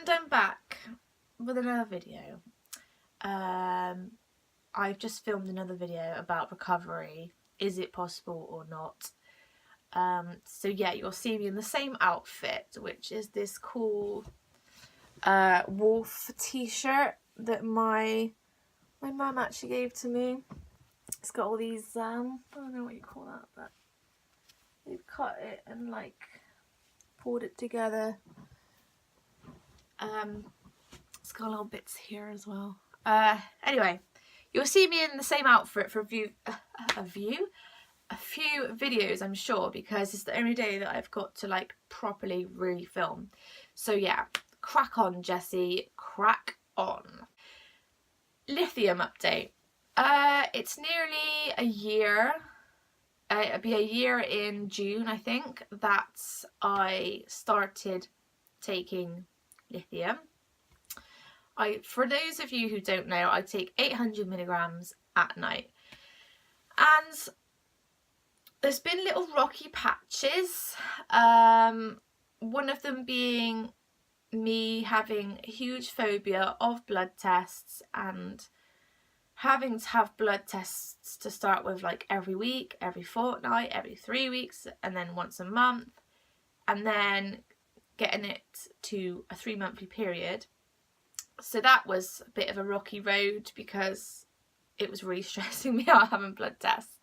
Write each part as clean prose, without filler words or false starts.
And I'm back with another video. I've just filmed another video about recovery. Is it possible or not? So yeah, you'll see me in the same outfit, which is this cool wolf t-shirt that my mum actually gave to me. It's got all these I don't know what you call that, but they've cut it and like pulled it together. It's got little bits here as well. Anyway, you'll see me in the same outfit for a few videos, I'm sure, because it's the only day that I've got to like properly really film. So yeah, crack on, Jessy, crack on. Lithium update. It's nearly a year. It'll be a year in June, I think, that I started taking lithium. For those of you who don't know, I take 800 milligrams at night, and there's been little rocky patches. One of them being me having a huge phobia of blood tests and having to have blood tests to start with, like every week, every fortnight, every 3 weeks, and then once a month, and then getting it to a 3-monthly period. So that was a bit of a rocky road because it was really stressing me out having blood tests.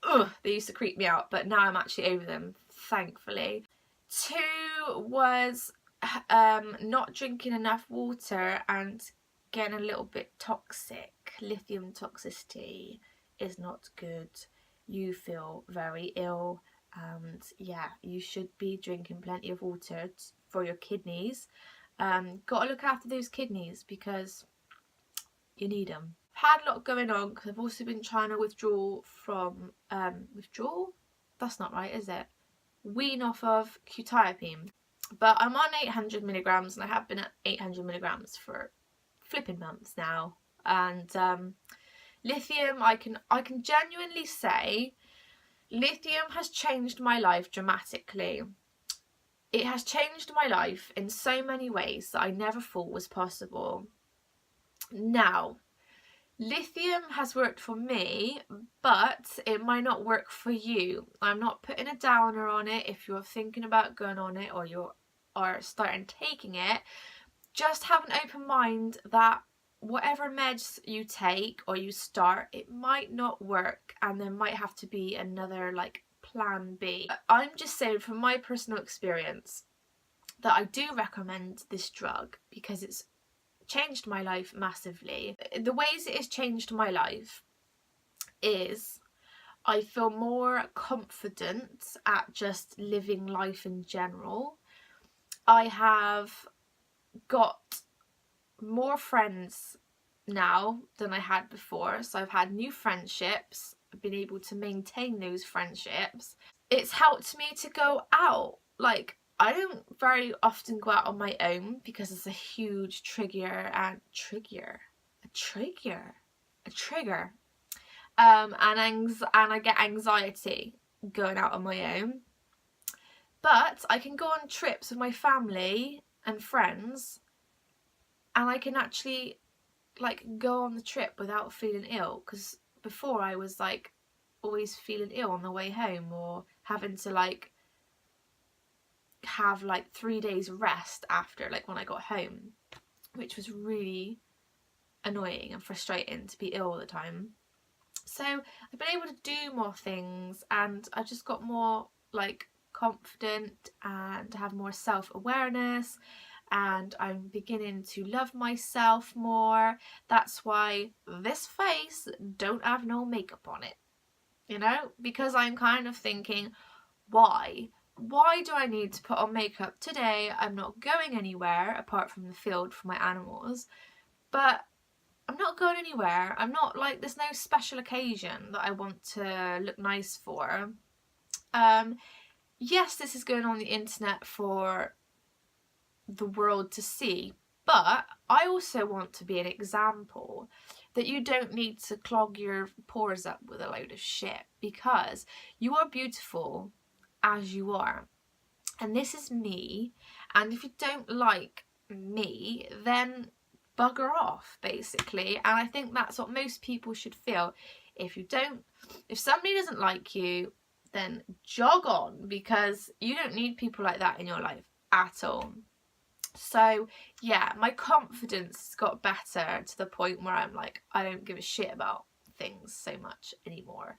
Ugh, they used to creep me out, but now I'm actually over them, thankfully. 2 was not drinking enough water and getting a little bit toxic. Lithium toxicity is not good. You feel very ill, and yeah, you should be drinking plenty of water for your kidneys. Got to look after those kidneys because you need them. Had a lot going on because I've also been trying to withdraw from withdraw? That's not right, is it? Wean off of quetiapine. But I'm on 800 milligrams, and I have been at 800 milligrams for flipping months now. And lithium, I can genuinely say, lithium has changed my life dramatically. It has changed my life in so many ways that I never thought was possible. Now, lithium has worked for me, but it might not work for you. I'm not putting a downer on it if you're thinking about going on it or you're starting taking it. Just have an open mind that whatever meds you take or you start, it might not work, and there might have to be another like plan B. I'm just saying from my personal experience that I do recommend this drug because it's changed my life massively. The ways it has changed my life is I feel more confident at just living life in general. I have got more friends now than I had before, so I've had new friendships. I've been able to maintain those friendships. It's helped me to go out. Like, I don't very often go out on my own because it's a huge trigger and I get anxiety going out on my own. But I can go on trips with my family and friends, and I can actually like go on the trip without feeling ill, because before I was like always feeling ill on the way home, or having to like have like 3 days rest after, like when I got home, which was really annoying and frustrating to be ill all the time. So I've been able to do more things, and I just got more like confident and have more self-awareness, and I'm beginning to love myself more. That's why this face don't have no makeup on it, you know, because I'm kind of thinking, why do I need to put on makeup today? I'm not going anywhere apart from the field for my animals, but I'm not going anywhere. I'm not like, there's no special occasion that I want to look nice for. Yes, this is going on the internet for the world to see, but I also want to be an example that you don't need to clog your pores up with a load of shit, because you are beautiful as you are, and this is me. And if you don't like me, then bugger off, basically. And I think that's what most people should feel. If somebody doesn't like you, then jog on, because you don't need people like that in your life at all. So yeah, my confidence got better to the point where I'm like, I don't give a shit about things so much anymore.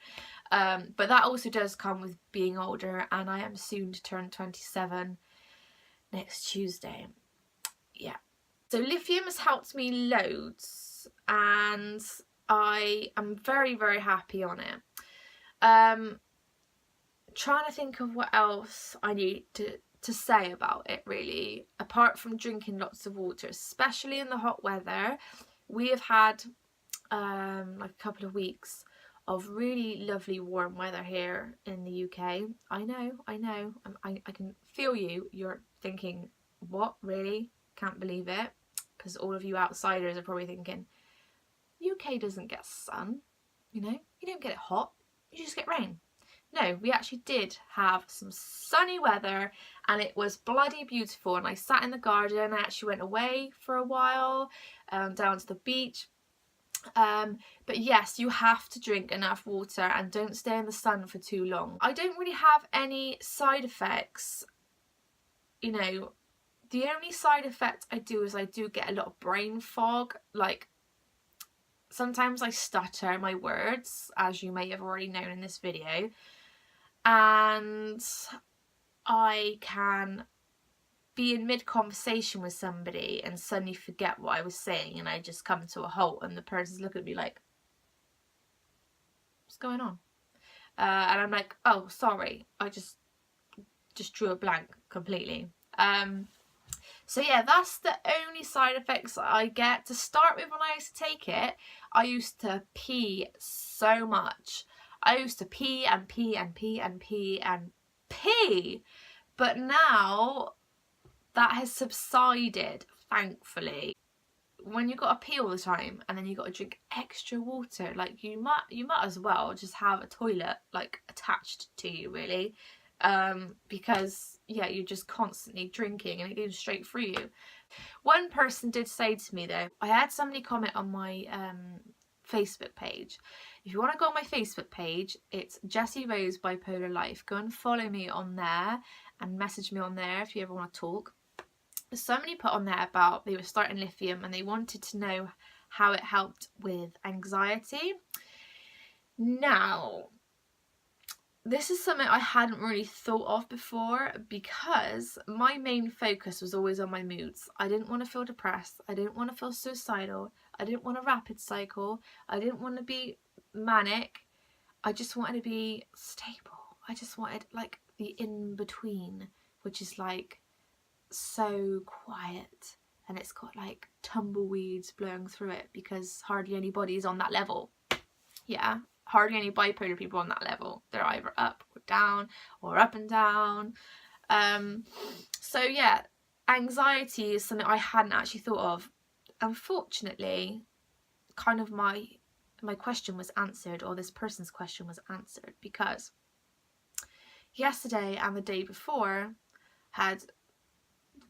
But that also does come with being older, and I am soon to turn 27 next Tuesday. Yeah. So Lithium has helped me loads, and I am very, very happy on it. Trying to think of what else I need to say about it, really, apart from drinking lots of water, especially in the hot weather. We have had like a couple of weeks of really lovely warm weather here in the UK. I know, I can feel you're thinking, what, really? Can't believe it, because all of you outsiders are probably thinking, UK doesn't get sun, you know, you don't get it hot, you just get rain. No, we actually did have some sunny weather, and it was bloody beautiful, and I sat in the garden. I actually went away for a while, down to the beach. But yes, you have to drink enough water and don't stay in the sun for too long. I don't really have any side effects, you know. The only side effect I do is I do get a lot of brain fog. Like, sometimes I stutter my words, as you may have already known in this video, and I can be in mid-conversation with somebody and suddenly forget what I was saying, and I just come to a halt, and the person's looking at me like, what's going on? And I'm like, oh, sorry, I just drew a blank completely. So yeah, that's the only side effects I get. To start with, when I used to take it, I used to pee so much. I used to pee and pee and pee and pee and pee. But now that has subsided, thankfully. When you've got to pee all the time and then you've got to drink extra water, like, you might as well just have a toilet like attached to you, really. Because yeah, you're just constantly drinking and it goes straight through you. One person did say to me, though, I had somebody comment on my Facebook page. If you want to go on my Facebook page, it's Jessy Rose Bipolar Life. Go and follow me on there and message me on there if you ever want to talk. Somebody put on there about they were starting Lithium and they wanted to know how it helped with anxiety. Now, this is something I hadn't really thought of before, because my main focus was always on my moods. I didn't want to feel depressed. I didn't want to feel suicidal. I didn't want a rapid cycle. I didn't want to be manic. I just wanted to be stable. I just wanted like the in-between, which is like so quiet, and it's got like tumbleweeds blowing through it, because hardly anybody is on that level. Yeah. Hardly any bipolar people on that level. They're either up or down, or up and down. So yeah, anxiety is something I hadn't actually thought of. Unfortunately, kind of my question was answered, or this person's question was answered, because yesterday and the day before had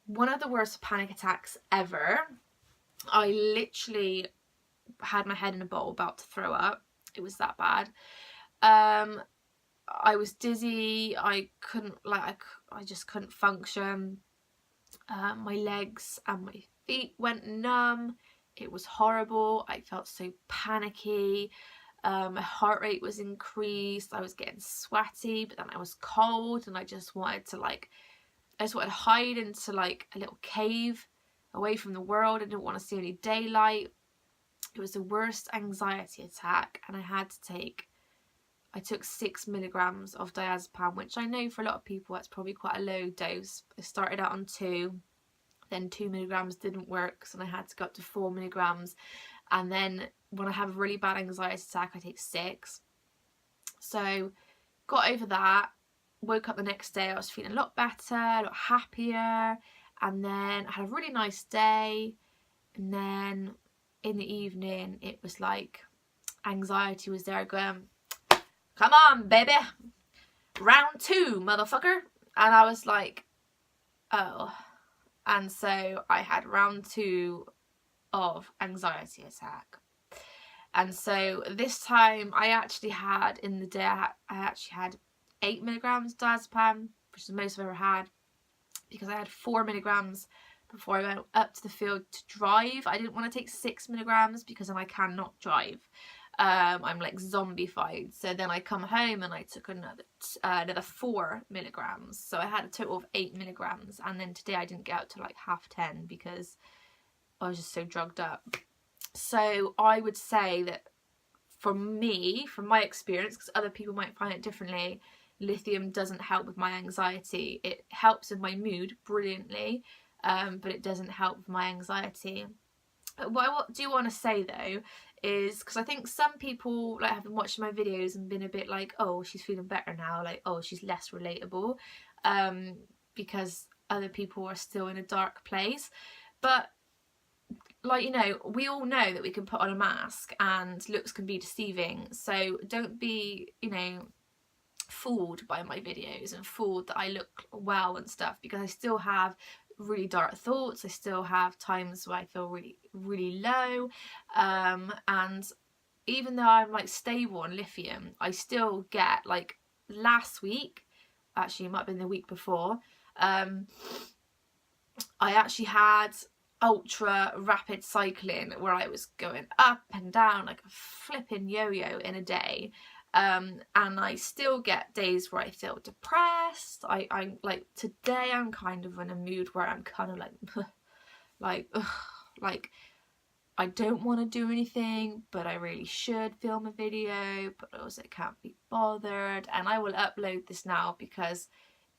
one of the worst panic attacks ever. I literally had my head in a bowl about to throw up. It was that bad. I was dizzy. I just couldn't function. My legs and my feet went numb. It was horrible. I felt so panicky. My heart rate was increased. I was getting sweaty, but then I was cold, and I just wanted to hide into like a little cave away from the world. I didn't want to see any daylight. It was the worst anxiety attack, and I took 6 milligrams of diazepam, which I know for a lot of people that's probably quite a low dose. I started out on 2, then 2 milligrams didn't work, so I had to go up to 4 milligrams, and then when I have a really bad anxiety attack, I take 6. So got over that, woke up the next day, I was feeling a lot better, a lot happier, and then I had a really nice day, and then in the evening it was like anxiety was there going, come on baby, round 2 motherfucker. And I was like, oh, and so I had round 2 of anxiety attack. And so this time I actually had, in the day, I actually had 8 milligrams diazepam, which is the most I've ever had, because I had 4 milligrams before I went up to the field to drive. I didn't want to take 6 milligrams because then I cannot drive. I'm like zombified. So then I come home and I took another 4 milligrams. So I had a total of 8 milligrams. And then today I didn't get out to like 10:30 because I was just so drugged up. So I would say that for me, from my experience, because other people might find it differently, lithium doesn't help with my anxiety. It helps with my mood brilliantly, but it doesn't help with my anxiety. But what I do want to say though is, because I think some people like have been watching my videos and been a bit like, oh, she's feeling better now, like, oh, she's less relatable, because other people are still in a dark place. But like, you know, we all know that we can put on a mask and looks can be deceiving, so don't be, you know, fooled by my videos and fooled that I look well and stuff, because I still have really dark thoughts. I still have times where I feel really low, and even though I'm like stable on lithium, I still get, like last week, actually it might have been the week before, I actually had ultra rapid cycling where I was going up and down like a flipping yo-yo in a day. And I still get days where I feel depressed. I like today I'm kind of in a mood where I'm kind of like like I don't want to do anything, but I really should film a video, but also can't be bothered. And I will upload this now, because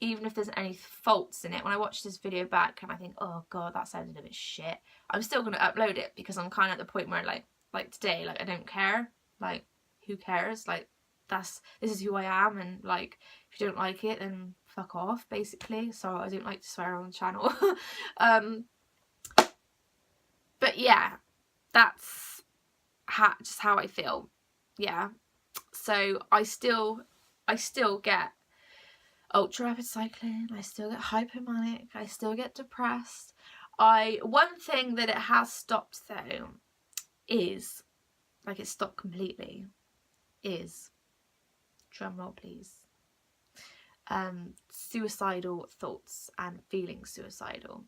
even if there's any faults in it, when I watch this video back and I think, oh god, that sounded a bit shit, I'm still going to upload it, because I'm kind of at the point where like today, like I don't care, like who cares, like this is who I am, and like if you don't like it then fuck off, basically. So I don't like to swear on the channel. But yeah, that's just how I feel. Yeah, so I still get ultra rapid cycling, I still get hypomanic, I still get depressed. One thing that it has stopped though is, like it stopped completely, is, drumroll please, suicidal thoughts and feeling suicidal.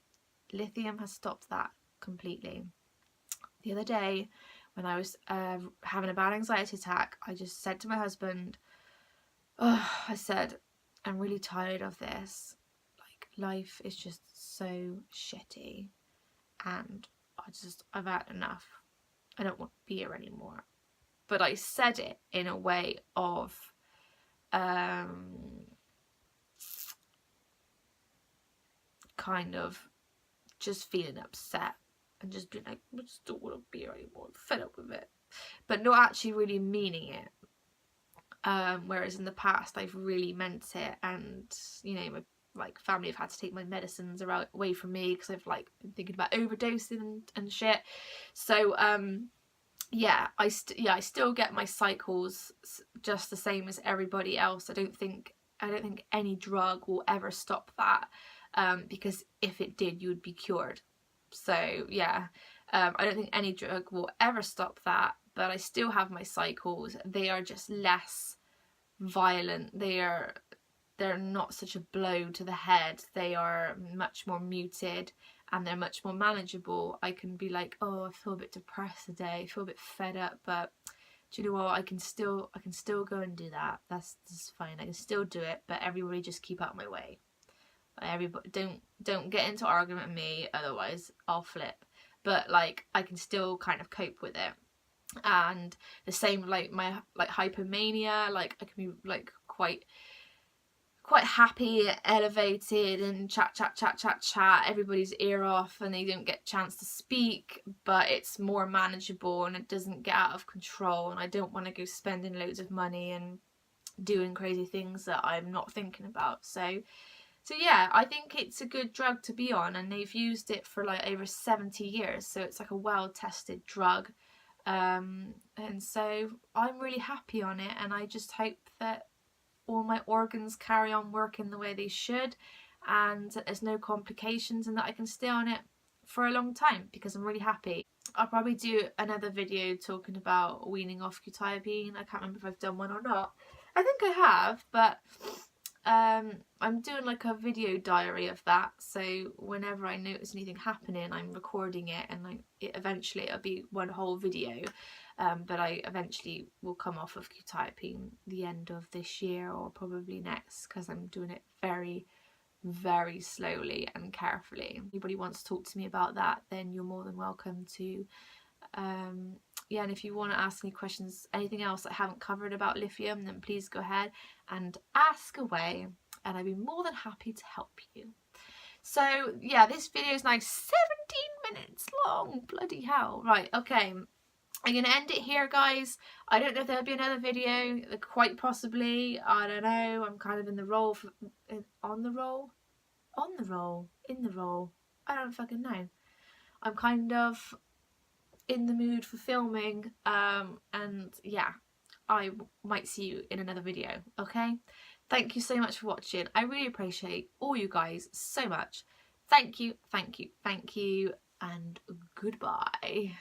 Lithium has stopped that completely. The other day when I was having a bad anxiety attack, I just said to my husband, oh, I said, I'm really tired of this. Like, life is just so shitty and I've had enough. I don't want to be here anymore. But I said it in a way of kind of just feeling upset and just being like, I just don't want to be here anymore, I'm fed up with it, but not actually really meaning it. Whereas in the past I've really meant it, and you know, my family have had to take my medicines away from me because I've like been thinking about overdosing and shit. So yeah, I still get my cycles just the same as everybody else. I don't think any drug will ever stop that, because if it did, you would be cured. So yeah, I don't think any drug will ever stop that, but I still have my cycles. They are just less violent. They're not such a blow to the head. They are much more muted and they're much more manageable. I can be like, oh, I feel a bit depressed today, I feel a bit fed up, but do you know what, I can still go and do that. That's fine, I can still do it, but everybody just keep out of my way. Everybody don't get into argument with me, otherwise I'll flip. But like, I can still kind of cope with it. And the same like my hypomania, like I can be like quite happy, elevated, and chat everybody's ear off and they don't get a chance to speak, but it's more manageable and it doesn't get out of control, and I don't want to go spending loads of money and doing crazy things that I'm not thinking about. So yeah, I think it's a good drug to be on, and they've used it for like over 70 years, so it's like a well-tested drug. And so I'm really happy on it, and I just hope that all my organs carry on working the way they should, and there's no complications, and that I can stay on it for a long time because I'm really happy. I'll probably do another video talking about weaning off quetiapine. I can't remember if I've done one or not. I think I have, but I'm doing like a video diary of that, so whenever I notice anything happening, I'm recording it, and eventually it'll be one whole video. But I eventually will come off of quetiapine the end of this year or probably next, because I'm doing it very, very slowly and carefully. If anybody wants to talk to me about that, then you're more than welcome to. Yeah, and if you want to ask any questions, anything else I haven't covered about lithium, then please go ahead and ask away, and I'd be more than happy to help you. So yeah, this video is now 17 minutes long. Bloody hell. Right, okay. I'm going to end it here, guys. I don't know if there'll be another video. Quite possibly. I don't know. I'm kind of in the role for... On the role? In the role. I don't fucking know. I'm kind of in the mood for filming. And yeah, I might see you in another video. Okay? Thank you so much for watching. I really appreciate all you guys so much. Thank you, thank you, thank you. And goodbye.